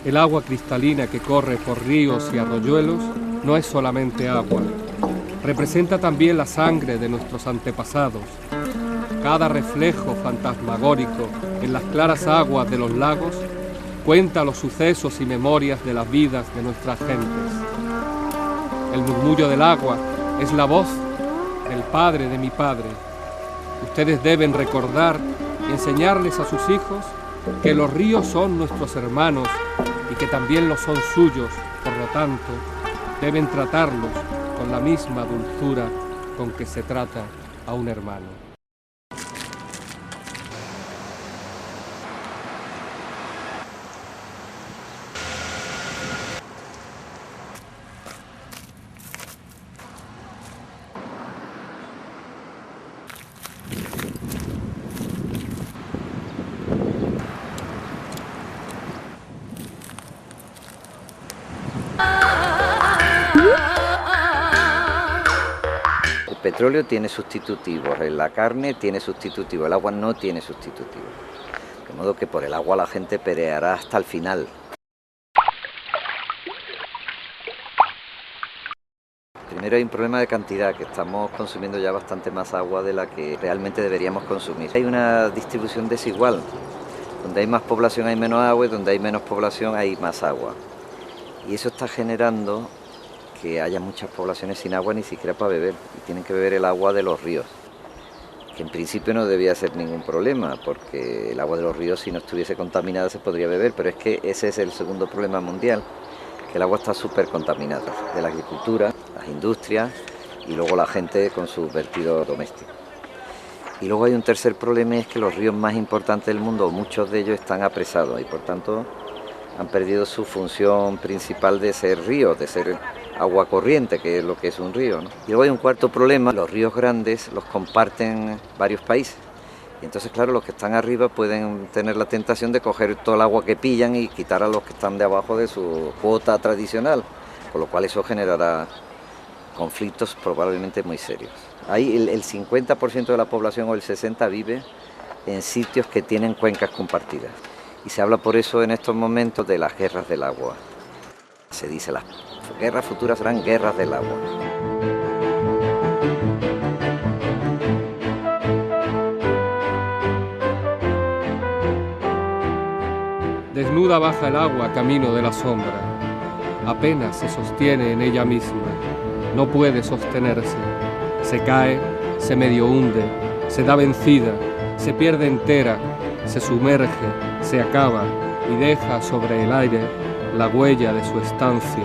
El agua cristalina que corre por ríos y arroyuelos no es solamente agua, representa también la sangre de nuestros antepasados. Cada reflejo fantasmagórico en las claras aguas de los lagos cuenta los sucesos y memorias de las vidas de nuestras gentes. El murmullo del agua es la voz del padre de mi padre. Ustedes deben recordar y enseñarles a sus hijos que los ríos son nuestros hermanos y que también lo son suyos, por lo tanto, deben tratarlos con la misma dulzura con que se trata a un hermano. El petróleo tiene sustitutivos, la carne tiene sustitutivos, el agua no tiene sustitutivos. De modo que por el agua la gente peleará hasta el final. Primero hay un problema de cantidad, que estamos consumiendo ya bastante más agua de la que realmente deberíamos consumir. Hay una distribución desigual, donde hay más población hay menos agua y donde hay menos población hay más agua. Y eso está generando que haya muchas poblaciones sin agua ni siquiera para beber, y tienen que beber el agua de los ríos, que en principio no debía ser ningún problema, porque el agua de los ríos, si no estuviese contaminada, se podría beber, pero es que ese es el segundo problema mundial, que el agua está súper contaminada, de la agricultura, las industrias y luego la gente con sus vertidos domésticos. Y luego hay un tercer problema, es que los ríos más importantes del mundo, muchos de ellos están apresados y por tanto han perdido su función principal de ser ríos, de ser agua corriente, que es lo que es un río, ¿no? Y luego hay un cuarto problema, los ríos grandes los comparten varios países. Y entonces, claro, los que están arriba pueden tener la tentación de coger todo el agua que pillan y quitar a los que están de abajo de su cuota tradicional, con lo cual eso generará conflictos probablemente muy serios. Ahí el 50% de la población o el 60% vive en sitios que tienen cuencas compartidas. Y se habla por eso en estos momentos de las guerras del agua. Se dice las guerras futuras serán guerras del agua. Desnuda baja el agua camino de la sombra. Apenas se sostiene en ella misma. No puede sostenerse. Se cae, se medio hunde, se da vencida, se pierde entera, se sumerge, se acaba y deja sobre el aire la huella de su estancia.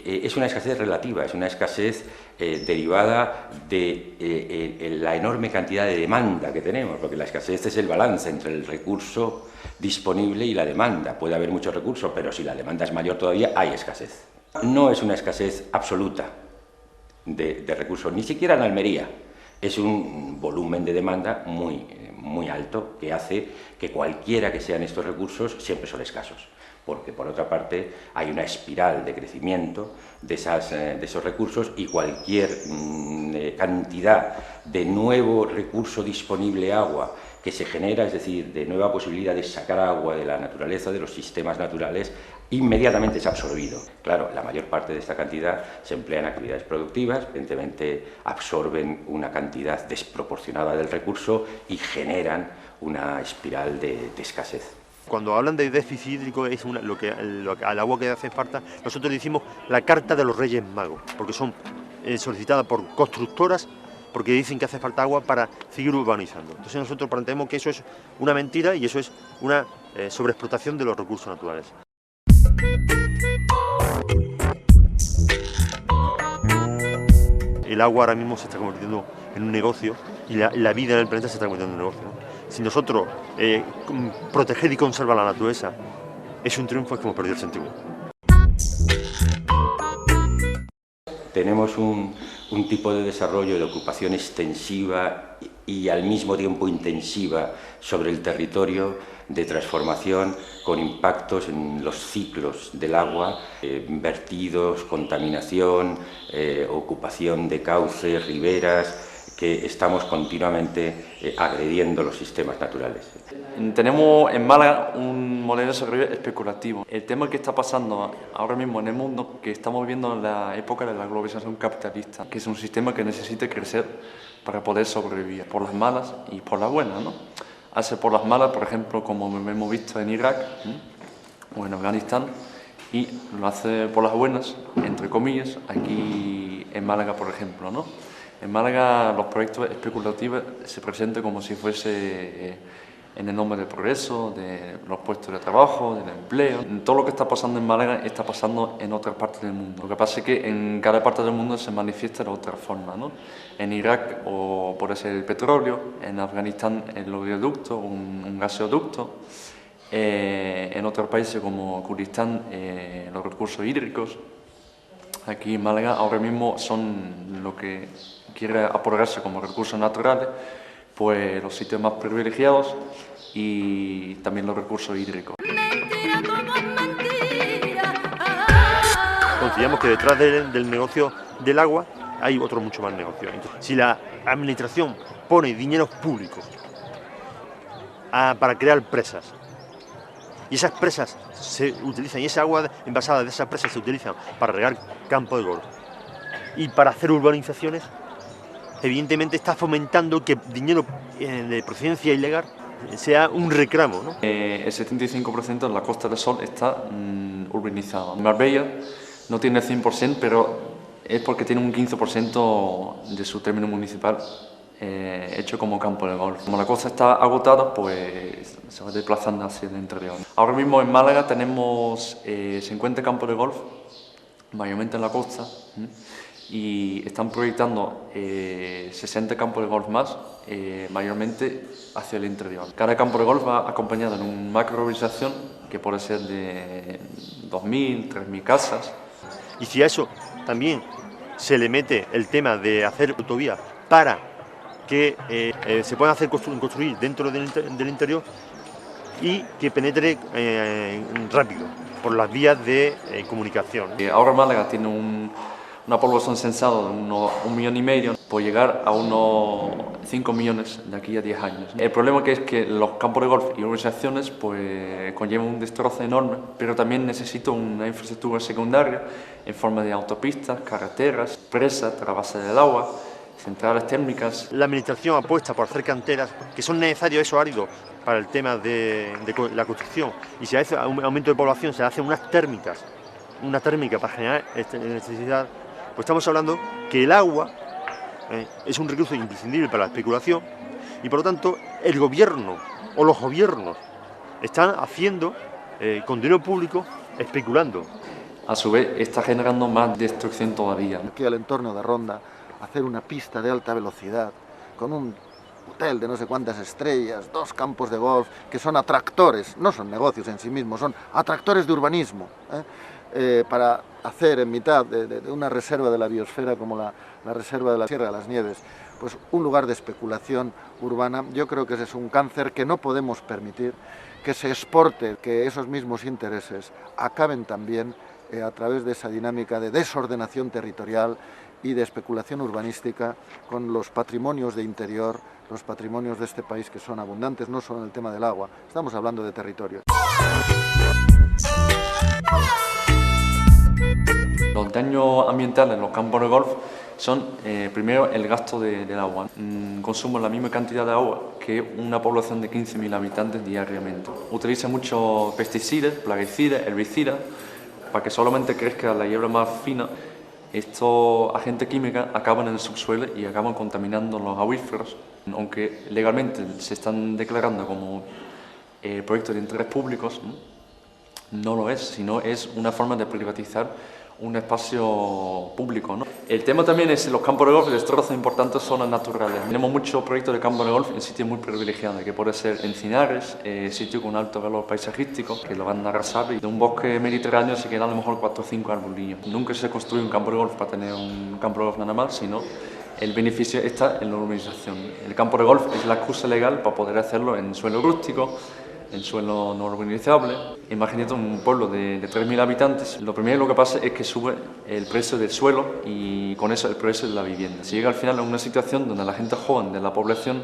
Es una escasez relativa, es una escasez derivada de la enorme cantidad de demanda que tenemos, porque la escasez es el balance entre el recurso disponible y la demanda. Puede haber muchos recursos, pero si la demanda es mayor todavía, hay escasez. No es una escasez absoluta de recursos, ni siquiera en Almería. Es un volumen de demanda muy alto que hace que cualquiera que sean estos recursos siempre son escasos. Porque por otra parte hay una espiral de crecimiento de esos recursos y cualquier cantidad de nuevo recurso disponible agua que se genera, es decir, de nueva posibilidad de sacar agua de la naturaleza, de los sistemas naturales, inmediatamente es absorbido. Claro, la mayor parte de esta cantidad se emplea en actividades productivas, evidentemente absorben una cantidad desproporcionada del recurso y generan una espiral de escasez. Cuando hablan de déficit hídrico es lo que al agua que hace falta, nosotros decimos la carta de los Reyes Magos, porque son solicitadas por constructoras, porque dicen que hace falta agua para seguir urbanizando. Entonces nosotros planteamos que eso es una mentira y eso es una sobreexplotación de los recursos naturales. El agua ahora mismo se está convirtiendo en un negocio y la vida en el planeta se está convirtiendo en un negocio, ¿no? Si nosotros proteger y conservar la naturaleza es un triunfo, es que hemos perdido el sentido. Tenemos un tipo de desarrollo de ocupación extensiva y al mismo tiempo intensiva sobre el territorio, de transformación con impactos en los ciclos del agua, vertidos, contaminación, ocupación de cauces, riberas, que estamos continuamente agrediendo los sistemas naturales. Tenemos en Málaga un modelo de desarrollo especulativo. El tema que está pasando ahora mismo en el mundo, que estamos viviendo en la época de la globalización capitalista, que es un sistema que necesita crecer para poder sobrevivir, por las malas y por las buenas, ¿no? Hace por las malas, por ejemplo, como hemos visto en Irak o en Afganistán, y lo hace por las buenas, entre comillas, aquí en Málaga, por ejemplo, ¿no? En Málaga los proyectos especulativos se presentan como si fuese en el nombre del progreso, de los puestos de trabajo, del empleo. Todo lo que está pasando en Málaga está pasando en otras partes del mundo. Lo que pasa es que en cada parte del mundo se manifiesta de otra forma, ¿no? En Irak o puede ser el petróleo, en Afganistán el oleoducto, un gasoducto. En otros países como Kurdistán los recursos hídricos. Aquí en Málaga ahora mismo son lo que quiere apoderarse como recursos naturales, pues los sitios más privilegiados y también los recursos hídricos. Consideramos que detrás del negocio del agua hay otro mucho más negocio. Entonces, si la administración pone dinero público para crear presas, y esas presas se utilizan, y esa agua envasada de esas presas se utilizan para regar campos de golf y para hacer urbanizaciones, evidentemente está fomentando que dinero de procedencia ilegal sea un reclamo, ¿no? El 75% de la Costa del Sol está urbanizada. Marbella no tiene el 100%, pero es porque tiene un 15% de su término municipal hecho como campo de golf. Como la costa está agotada, pues se va desplazando hacia el interior. Ahora mismo en Málaga tenemos 50 campos de golf, mayormente en la costa, y están proyectando 60 campos de golf más, mayormente hacia el interior. Cada campo de golf va acompañado de una macro-urbanización que puede ser de 2.000, 3.000 casas. Y si a eso también se le mete el tema de hacer autovías para que se puedan construir dentro del interior y que penetre rápido por las vías de comunicación. Ahora Málaga tiene una población censada de unos 1,5 millones, puede llegar a unos 5 millones de aquí a 10 años. El problema que es que los campos de golf y urbanizaciones pues conllevan un destrozo enorme, pero también necesita una infraestructura secundaria en forma de autopistas, carreteras, presas a la base del agua, centrales térmicas. La administración apuesta por hacer canteras que son necesarios, esos áridos, para el tema de la construcción, y si hace un aumento de población se hacen una térmica para generar electricidad, pues estamos hablando que el agua es un recurso imprescindible para la especulación y por lo tanto el gobierno o los gobiernos están haciendo con dinero público especulando. A su vez está generando más destrucción todavía. Aquí al entorno de Ronda, hacer una pista de alta velocidad con un hotel de no sé cuántas estrellas, 2 campos de golf, que son atractores, no son negocios en sí mismos, son atractores de urbanismo, para hacer en mitad de una reserva de la biosfera como la reserva de la Sierra de las Nieves, pues un lugar de especulación urbana. Yo creo que ese es un cáncer que no podemos permitir que se exporte, que esos mismos intereses acaben también a través de esa dinámica de desordenación territorial y de especulación urbanística con los patrimonios de interior, los patrimonios de este país que son abundantes, no solo en el tema del agua, estamos hablando de territorio. Los daños ambientales en los campos de golf son, primero, el gasto del agua. Consumo la misma cantidad de agua que una población de 15.000 habitantes diariamente. Utiliza muchos pesticidas, plaguicidas, herbicidas, para que solamente crezca la hierba más fina. Estos agentes químicos acaban en el subsuelo y acaban contaminando los acuíferos. Aunque legalmente se están declarando como proyectos de interés públicos, no lo es, sino es una forma de privatizar un espacio público, ¿no? El tema también es los campos de golf destrozan importantes zonas naturales. Tenemos muchos proyectos de campos de golf en sitios muy privilegiados, que puede ser encinares, sitios con alto valor paisajístico, que lo van a arrasar, y de un bosque mediterráneo se quedan a lo mejor 4 o 5 arbolillos. Nunca se construye un campo de golf para tener un campo de golf nada más, sino el beneficio está en la urbanización. El campo de golf es la excusa legal para poder hacerlo en suelo rústico, en suelo no urbanizable. Imagínate un pueblo de 3.000 habitantes, lo primero que pasa es que sube el precio del suelo y con eso el precio de la vivienda. Se llega al final a una situación donde la gente joven de la población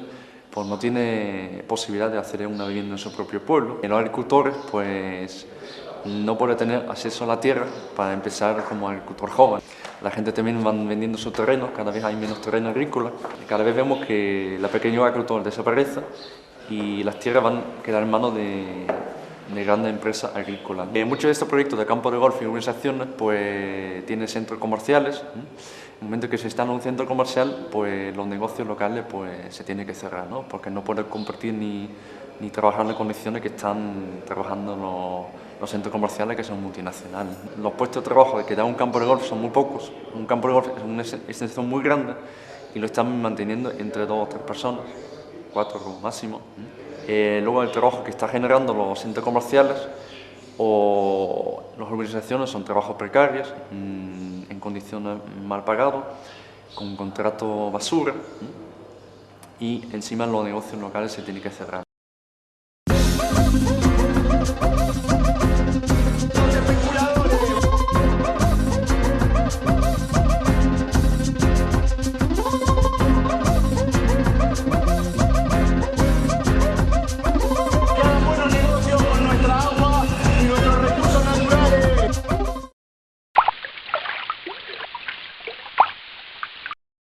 pues no tiene posibilidad de hacer una vivienda en su propio pueblo. Y los agricultores pues no pueden tener acceso a la tierra para empezar como agricultor joven. La gente también va vendiendo sus terrenos, cada vez hay menos terreno agrícola. Cada vez vemos que la pequeña agricultura desaparece y las tierras van a quedar en manos de grandes empresas agrícolas. Muchos de estos proyectos de campos de golf y urbanizaciones pues tienen centros comerciales. En el momento que se instala un centro comercial, pues los negocios locales pues se tienen que cerrar, ¿no? Porque no pueden compartir ni trabajar en las condiciones que están trabajando los centros comerciales, que son multinacionales. Los puestos de trabajo que da un campo de golf son muy pocos. Un campo de golf es una extensión muy grande y lo están manteniendo entre 2 o 3 personas. 4 como máximo. Luego el trabajo que está generando los centros comerciales o las urbanizaciones son trabajos precarios, en condiciones mal pagados, con contrato basura, y encima los negocios locales se tienen que cerrar.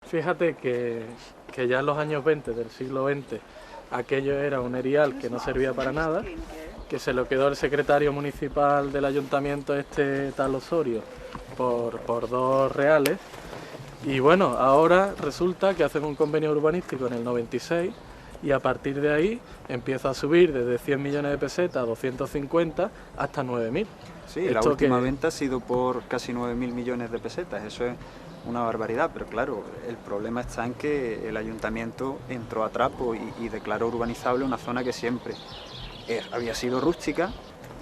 Fíjate que ya en los años 20 del siglo XX aquello era un erial que no servía para nada, que se lo quedó el secretario municipal del ayuntamiento, tal Osorio, por 2 reales. Y bueno, ahora resulta que hacen un convenio urbanístico en el 96 y a partir de ahí empieza a subir desde 100 millones de pesetas a 250 hasta 9.000. Sí, la última venta ha sido por casi 9.000 millones de pesetas, eso es una barbaridad, pero claro, el problema está en que el ayuntamiento entró a trapo y declaró urbanizable una zona que siempre había sido rústica.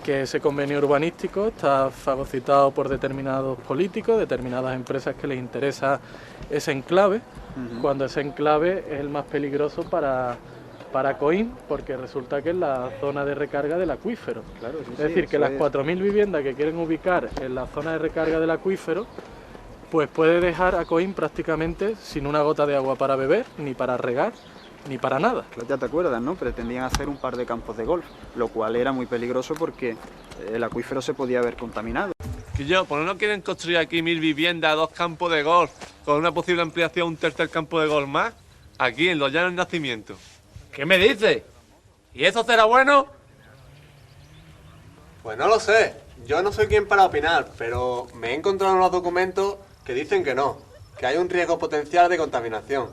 Que ese convenio urbanístico está fagocitado por determinados políticos, determinadas empresas que les interesa ese enclave, cuando ese enclave es el más peligroso para Coín, porque resulta que es la zona de recarga del acuífero. Claro, sí, es decir, que las 4.000 viviendas que quieren ubicar en la zona de recarga del acuífero, pues puede dejar a Coín prácticamente sin una gota de agua para beber, ni para regar, ni para nada. Ya te acuerdas, ¿no? Pretendían hacer un par de campos de golf, lo cual era muy peligroso porque el acuífero se podía haber contaminado. ¿Por qué no quieren construir aquí 1.000 viviendas, 2 campos de golf, con una posible ampliación, un tercer campo de golf más, aquí en los Llanos del Nacimiento? ¿Qué me dices? ¿Y eso será bueno? Pues no lo sé, yo no soy quien para opinar, pero me he encontrado unos documentos que dicen que no, que hay un riesgo potencial de contaminación.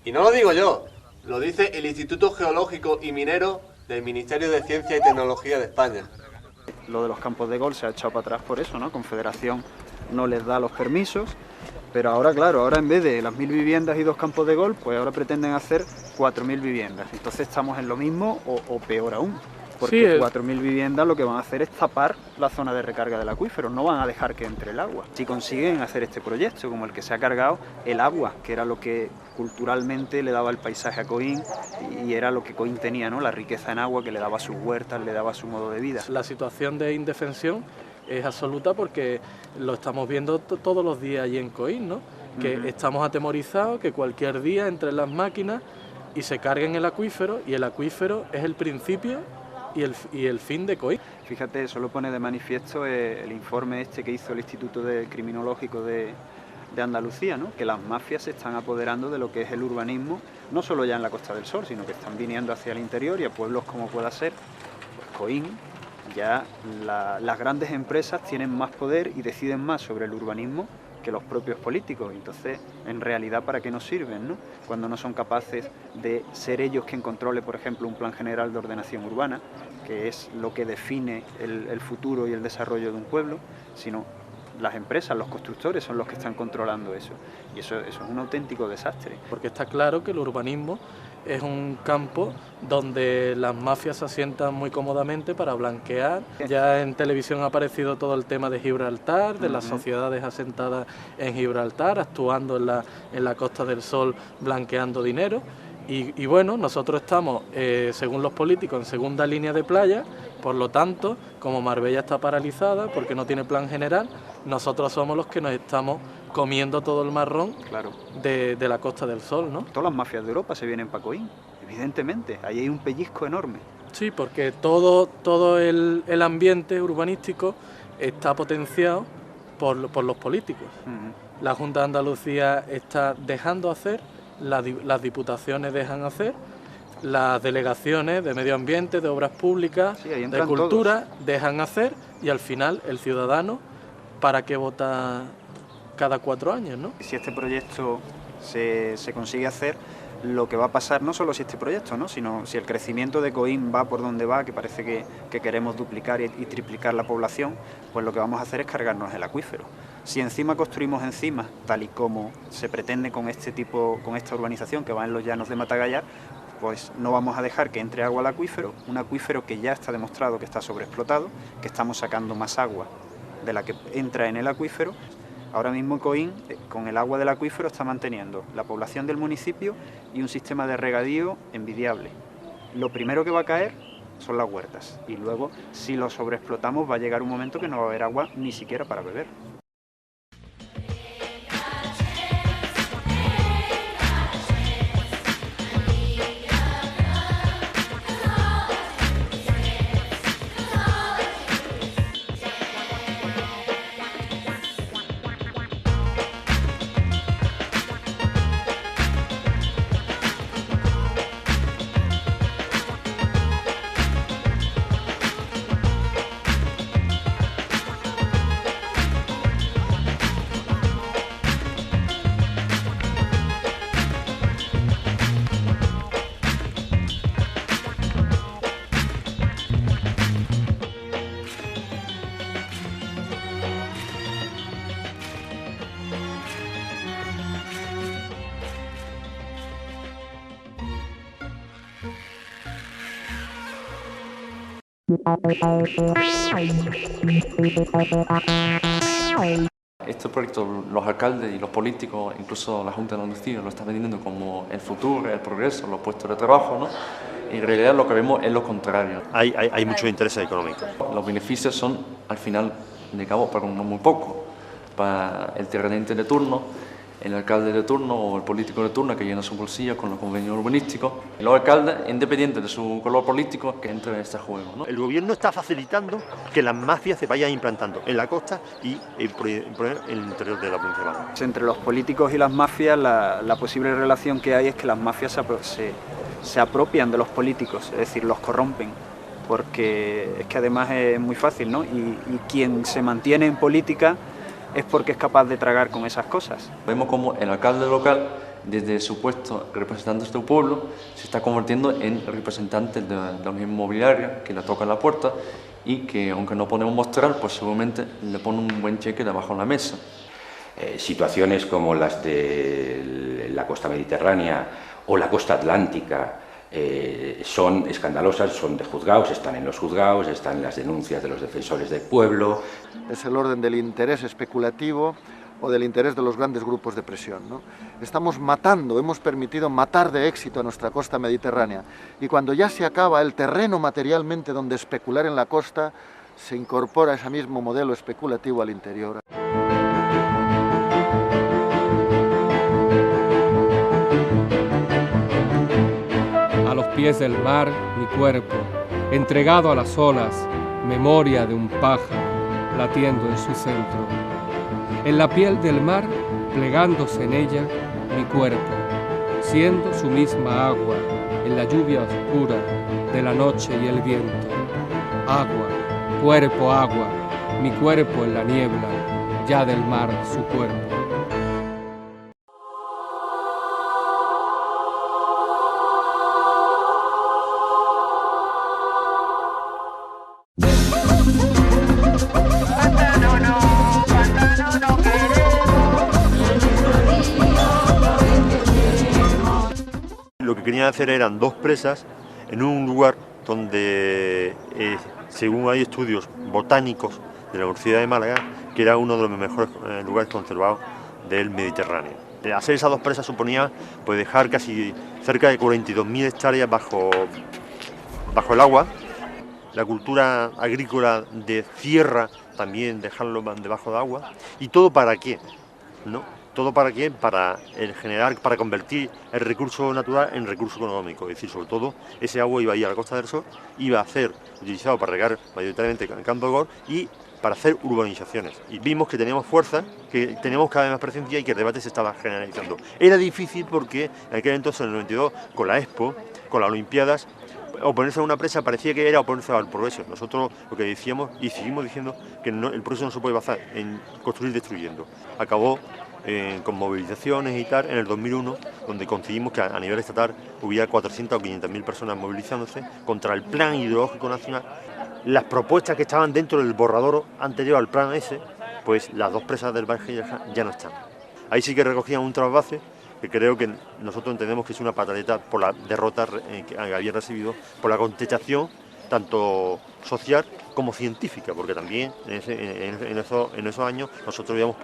Y no lo digo yo, lo dice el Instituto Geológico y Minero del Ministerio de Ciencia y Tecnología de España. Lo de los campos de golf se ha echado para atrás por eso, ¿no? Confederación no les da los permisos, pero ahora, claro, ahora en vez de las 1.000 viviendas y 2 campos de golf, pues ahora pretenden hacer 4.000 viviendas. Entonces estamos en lo mismo o peor aún. Porque 4.000 viviendas lo que van a hacer es tapar la zona de recarga del acuífero, no van a dejar que entre el agua. Si consiguen hacer este proyecto, como el que se ha cargado el agua, que era lo que culturalmente le daba el paisaje a Coín y era lo que Coín tenía, ¿no? La riqueza en agua que le daba sus huertas, le daba su modo de vida. La situación de indefensión es absoluta porque lo estamos viendo todos los días allí en Coín, ¿no? Que estamos atemorizados, que cualquier día entren las máquinas y se carguen el acuífero, y el acuífero es el principio y el fin de Coín. Fíjate, eso lo pone de manifiesto el informe este que hizo el Instituto Criminológico de Andalucía, ¿no? Que las mafias se están apoderando de lo que es el urbanismo, no solo ya en la Costa del Sol, sino que están viniendo hacia el interior y a pueblos como pueda ser pues Coín. Ya las grandes empresas tienen más poder y deciden más sobre el urbanismo que los propios políticos. Entonces, en realidad, ¿para qué nos sirven, no? Cuando no son capaces de ser ellos quien controle, por ejemplo, un plan general de ordenación urbana, que es lo que define el futuro y el desarrollo de un pueblo, sino las empresas, los constructores son los que están controlando eso. Y eso es un auténtico desastre. Porque está claro que el urbanismo es un campo donde las mafias se asientan muy cómodamente para blanquear. Ya en televisión ha aparecido todo el tema de Gibraltar, de las sociedades asentadas en Gibraltar, actuando en la Costa del Sol, blanqueando dinero. Y bueno, nosotros estamos, según los políticos, en segunda línea de playa. Por lo tanto, como Marbella está paralizada porque no tiene plan general, nosotros somos los que nos estamos comiendo todo el marrón de la Costa del Sol, ¿no? Todas las mafias de Europa se vienen para Coín, evidentemente. Ahí hay un pellizco enorme. Sí, porque todo el ambiente urbanístico está potenciado por los políticos. La Junta de Andalucía está dejando hacer, las diputaciones dejan hacer, las delegaciones de medio ambiente, de obras públicas, de cultura, dejan hacer, y al final el ciudadano, ¿para qué vota cada 4 años, no? Si este proyecto se consigue hacer, lo que va a pasar, no solo si este proyecto, ¿no?, sino si el crecimiento de Coín va por donde va, que parece que queremos duplicar y triplicar la población, pues lo que vamos a hacer es cargarnos el acuífero. Si encima construimos encimas, tal y como se pretende con esta urbanización que va en los llanos de Matagallar, pues no vamos a dejar que entre agua al acuífero, un acuífero que ya está demostrado que está sobreexplotado, que estamos sacando más agua de la que entra en el acuífero. Ahora mismo Coín, con el agua del acuífero, está manteniendo la población del municipio y un sistema de regadío envidiable. Lo primero que va a caer son las huertas, y luego, si lo sobreexplotamos, va a llegar un momento que no va a haber agua ni siquiera para beber. Este proyecto, los alcaldes y los políticos, incluso la Junta de Andalucía, lo están vendiendo como el futuro, el progreso, los puestos de trabajo, ¿no? Y en realidad lo que vemos es lo contrario. Hay muchos intereses económicos. Los beneficios son, al final de cabo, pero no muy poco. Para el terrateniente de turno, el alcalde de turno o el político de turno que llena su bolsillo con los convenios urbanísticos. Y los alcaldes, independientes de su color político, que entren en este juego, ¿no? El gobierno está facilitando que las mafias se vayan implantando en la costa y en el interior de la provincia de Málaga. Entre los políticos y las mafias, la posible relación que hay es que las mafias se apropian de los políticos, es decir, los corrompen, porque es que además es muy fácil, ¿no? Y quien se mantiene en política es porque es capaz de tragar con esas cosas. Vemos como el alcalde local, desde su puesto representante de su pueblo, se está convirtiendo en representante de la Unión Inmobiliaria, que le toca la puerta y que, aunque no podemos mostrar, pues seguramente le pone un buen cheque debajo de la mesa. Situaciones como las de la costa mediterránea o la costa atlántica son escandalosas, son de juzgados, están en los juzgados, están en las denuncias de los defensores del pueblo. Es el orden del interés especulativo o del interés de los grandes grupos de presión, ¿no? Estamos matando, hemos permitido matar de éxito a nuestra costa mediterránea, y cuando ya se acaba el terreno materialmente donde especular en la costa, se incorpora ese mismo modelo especulativo al interior. A los pies del mar, mi cuerpo, entregado a las olas, memoria de un pájaro latiendo en su centro. En la piel del mar, plegándose en ella, mi cuerpo, siendo su misma agua, en la lluvia oscura de la noche y el viento. Agua, cuerpo, agua, mi cuerpo en la niebla, ya del mar su cuerpo. Pantano, que querían hacer eran 2 presas en un lugar donde, según hay estudios botánicos de la Universidad de Málaga, que era uno de los mejores lugares conservados del Mediterráneo. Hacer esas 2 presas suponía pues, dejar casi cerca de 42.000 hectáreas bajo el agua. La cultura agrícola de tierra también dejarlo debajo de agua. ¿Y todo para qué? ¿No? ¿Todo para qué? Para convertir el recurso natural en recurso económico. Es decir, sobre todo, ese agua iba a ir a la Costa del Sol, iba a ser utilizado para regar mayoritariamente el campo de golf y para hacer urbanizaciones. Y vimos que teníamos fuerza, que teníamos cada vez más presencia y que el debate se estaba generalizando. Era difícil porque en aquel entonces, en el 92, con la Expo, con las Olimpiadas, oponerse a una presa parecía que era oponerse al progreso. Nosotros lo que decíamos y seguimos diciendo que el progreso no se puede basar en construir destruyendo. Acabó con movilizaciones y tal en el 2001, donde conseguimos que a nivel estatal hubiera 400 o 500.000 personas movilizándose contra el plan hidrológico nacional. Las propuestas que estaban dentro del borrador anterior al plan ese, pues las 2 presas del Baix ya no están. Ahí sí que recogían un trasvase que creo que nosotros entendemos que es una pataleta por la derrota que había recibido, por la contestación tanto social como científica, porque también en esos años nosotros habíamos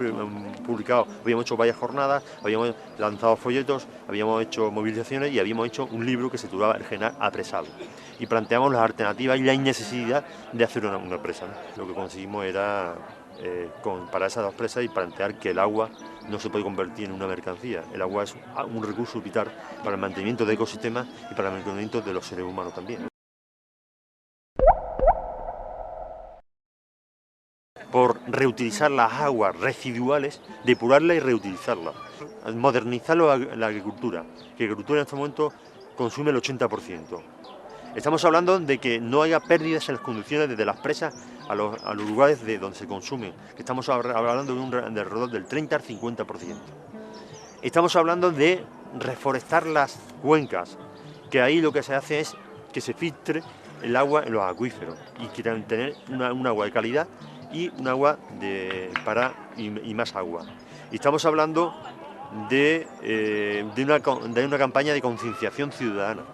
publicado, habíamos hecho varias jornadas, habíamos lanzado folletos, habíamos hecho movilizaciones y habíamos hecho un libro que se titulaba El General Apresado. Y planteamos las alternativas y la innecesidad de hacer una presa, ¿no? Lo que conseguimos era para esas 2 presas y plantear que el agua no se puede convertir en una mercancía. El agua es un recurso vital para el mantenimiento de ecosistemas y para el mantenimiento de los seres humanos también. Por reutilizar las aguas residuales, depurarlas y reutilizarlas, modernizar la agricultura, que la agricultura en este momento consume el 80%. Estamos hablando de que no haya pérdidas en las conducciones desde las presas a los lugares de donde se consumen, que estamos hablando de alrededor del 30 al 50%. Estamos hablando de reforestar las cuencas, que ahí lo que se hace es que se filtre el agua en los acuíferos y quieran tener un agua de calidad y un agua y más agua. Y estamos hablando de una campaña de concienciación ciudadana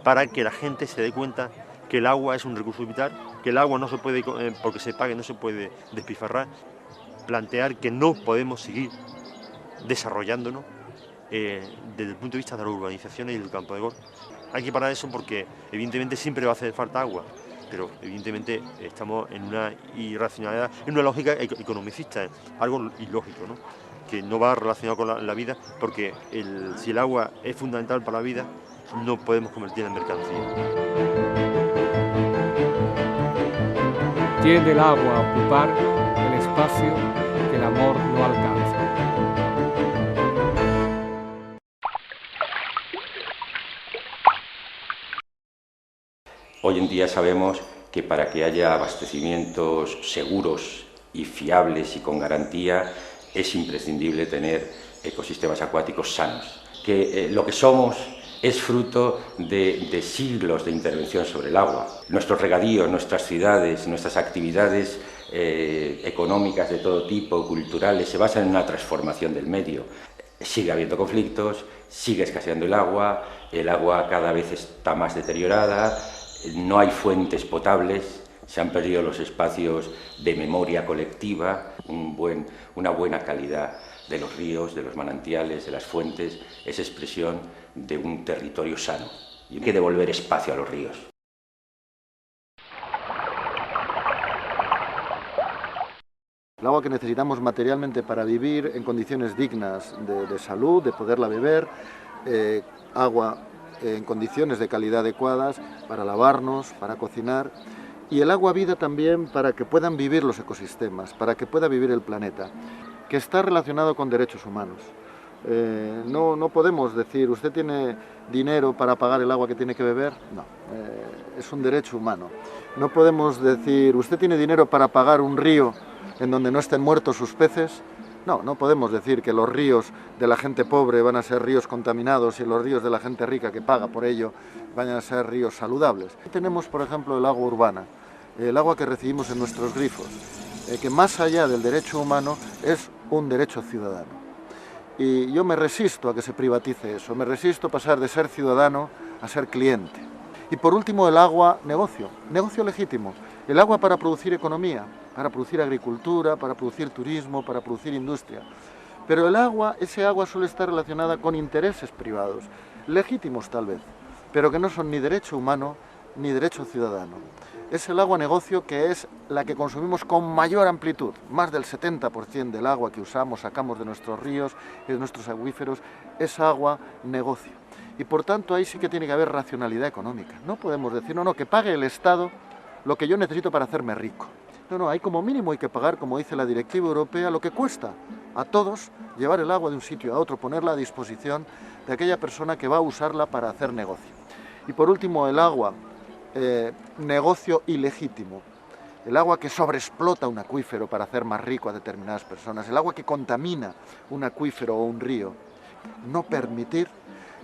para que la gente se dé cuenta que el agua es un recurso vital, que el agua no se puede, porque se pague, no se puede despilfarrar, plantear que no podemos seguir desarrollándonos desde el punto de vista de las urbanizaciones y del campo de golf. Hay que parar eso porque evidentemente siempre va a hacer falta agua, pero evidentemente estamos en una irracionalidad, en una lógica economicista, algo ilógico, ¿no? Que no va relacionado con la vida, porque si el agua es fundamental para la vida, no podemos convertirla en mercancía. Tiende el agua a ocupar el espacio que el amor no alcanza. Hoy en día sabemos que para que haya abastecimientos seguros y fiables y con garantía es imprescindible tener ecosistemas acuáticos sanos, que lo que somos es fruto de siglos de intervención sobre el agua. Nuestros regadíos, nuestras ciudades, nuestras actividades económicas de todo tipo, culturales, se basan en una transformación del medio. Sigue habiendo conflictos, sigue escaseando el agua cada vez está más deteriorada, no hay fuentes potables, se han perdido los espacios de memoria colectiva, una buena calidad de los ríos, de los manantiales, de las fuentes, es expresión de un territorio sano. Y hay que devolver espacio a los ríos. El agua que necesitamos materialmente para vivir en condiciones dignas de salud, de poderla beber, agua en condiciones de calidad adecuadas para lavarnos, para cocinar, y el agua vida también para que puedan vivir los ecosistemas, para que pueda vivir el planeta, que está relacionado con derechos humanos. No podemos decir, usted tiene dinero para pagar el agua que tiene que beber, no, es un derecho humano. No podemos decir, usted tiene dinero para pagar un río en donde no estén muertos sus peces. No podemos decir que los ríos de la gente pobre van a ser ríos contaminados y los ríos de la gente rica que paga por ello van a ser ríos saludables. Tenemos, por ejemplo, el agua urbana, el agua que recibimos en nuestros grifos, que más allá del derecho humano es un derecho ciudadano. Y yo me resisto a que se privatice eso, me resisto a pasar de ser ciudadano a ser cliente. Y por último, el agua, negocio legítimo. El agua para producir economía, para producir agricultura, para producir turismo, para producir industria. Pero el agua, ese agua suele estar relacionada con intereses privados, legítimos tal vez, pero que no son ni derecho humano ni derecho ciudadano. Es el agua negocio, que es la que consumimos con mayor amplitud. Más del 70% del agua que usamos, sacamos de nuestros ríos y de nuestros acuíferos, es agua negocio. Y por tanto ahí sí que tiene que haber racionalidad económica. No podemos decir, no, que pague el Estado lo que yo necesito para hacerme rico. No, hay como mínimo hay que pagar, como dice la Directiva Europea, lo que cuesta a todos llevar el agua de un sitio a otro, ponerla a disposición de aquella persona que va a usarla para hacer negocio. Y por último, el agua, negocio ilegítimo. El agua que sobreexplota un acuífero para hacer más rico a determinadas personas, el agua que contamina un acuífero o un río. No permitir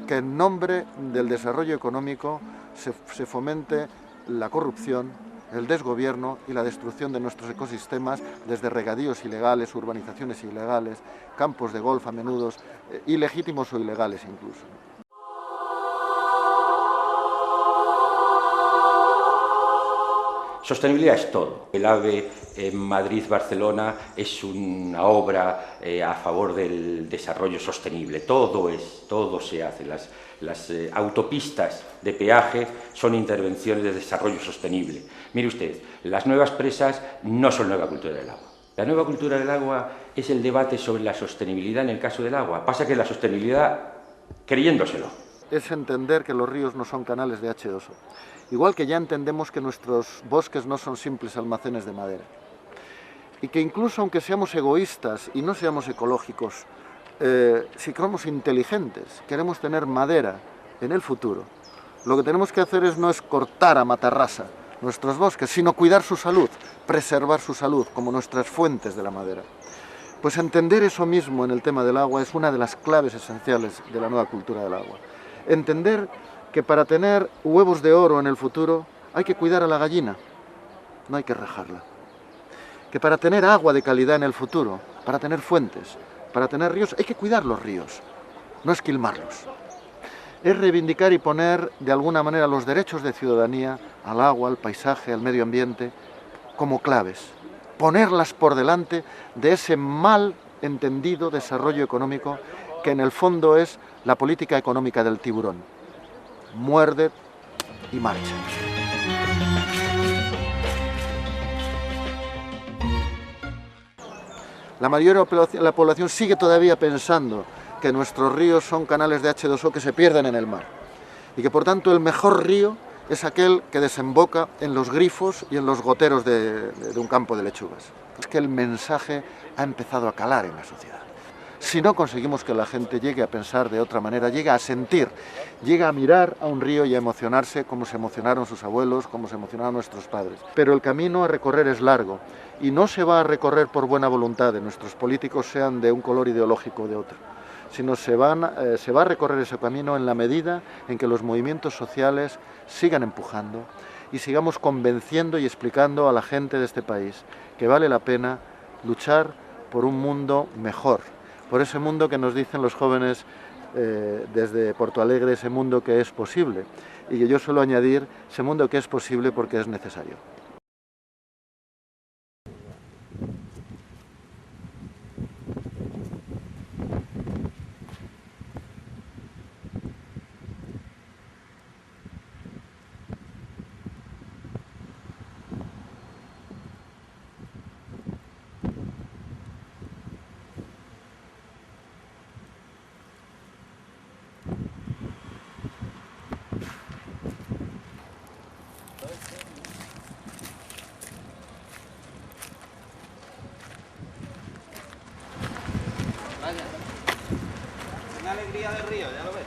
que en nombre del desarrollo económico se fomente la corrupción, el desgobierno y la destrucción de nuestros ecosistemas, desde regadíos ilegales, urbanizaciones ilegales, campos de golf a menudo ilegítimos o ilegales incluso. Sostenibilidad es todo. El AVE en Madrid-Barcelona es una obra a favor del desarrollo sostenible. Todo se hace. Las autopistas de peaje son intervenciones de desarrollo sostenible. Mire usted, las nuevas presas no son nueva cultura del agua. La nueva cultura del agua es el debate sobre la sostenibilidad en el caso del agua. Pasa que la sostenibilidad creyéndoselo. Es entender que los ríos no son canales de H2O. Igual que ya entendemos que nuestros bosques no son simples almacenes de madera. Y que incluso aunque seamos egoístas y no seamos ecológicos, si somos inteligentes, queremos tener madera en el futuro, lo que tenemos que hacer no es cortar a matarrasa nuestros bosques, sino cuidar su salud, preservar su salud como nuestras fuentes de la madera. Pues entender eso mismo en el tema del agua es una de las claves esenciales de la nueva cultura del agua. Entender que para tener huevos de oro en el futuro hay que cuidar a la gallina, no hay que rajarla. Que para tener agua de calidad en el futuro, para tener fuentes, para tener ríos, hay que cuidar los ríos, no esquilmarlos. Es reivindicar y poner de alguna manera los derechos de ciudadanía al agua, al paisaje, al medio ambiente, como claves. Ponerlas por delante de ese mal entendido desarrollo económico que en el fondo es la política económica del tiburón. Muerde y marcha. La mayoría de la población sigue todavía pensando que nuestros ríos son canales de H2O que se pierden en el mar y que por tanto el mejor río es aquel que desemboca en los grifos y en los goteros de un campo de lechugas. Es que el mensaje ha empezado a calar en la sociedad. Si no conseguimos que la gente llegue a pensar de otra manera, llegue a sentir, llegue a mirar a un río y a emocionarse como se emocionaron sus abuelos, como se emocionaron nuestros padres. Pero el camino a recorrer es largo y no se va a recorrer por buena voluntad de nuestros políticos, sean de un color ideológico o de otro, sino se va a recorrer ese camino en la medida en que los movimientos sociales sigan empujando y sigamos convenciendo y explicando a la gente de este país que vale la pena luchar por un mundo mejor, por ese mundo que nos dicen los jóvenes desde Porto Alegre, ese mundo que es posible, y que yo suelo añadir, ese mundo que es posible porque es necesario. Vaya, una alegría del río, ya lo ves.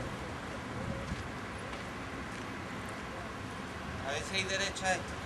A ver si hay derecho a esto.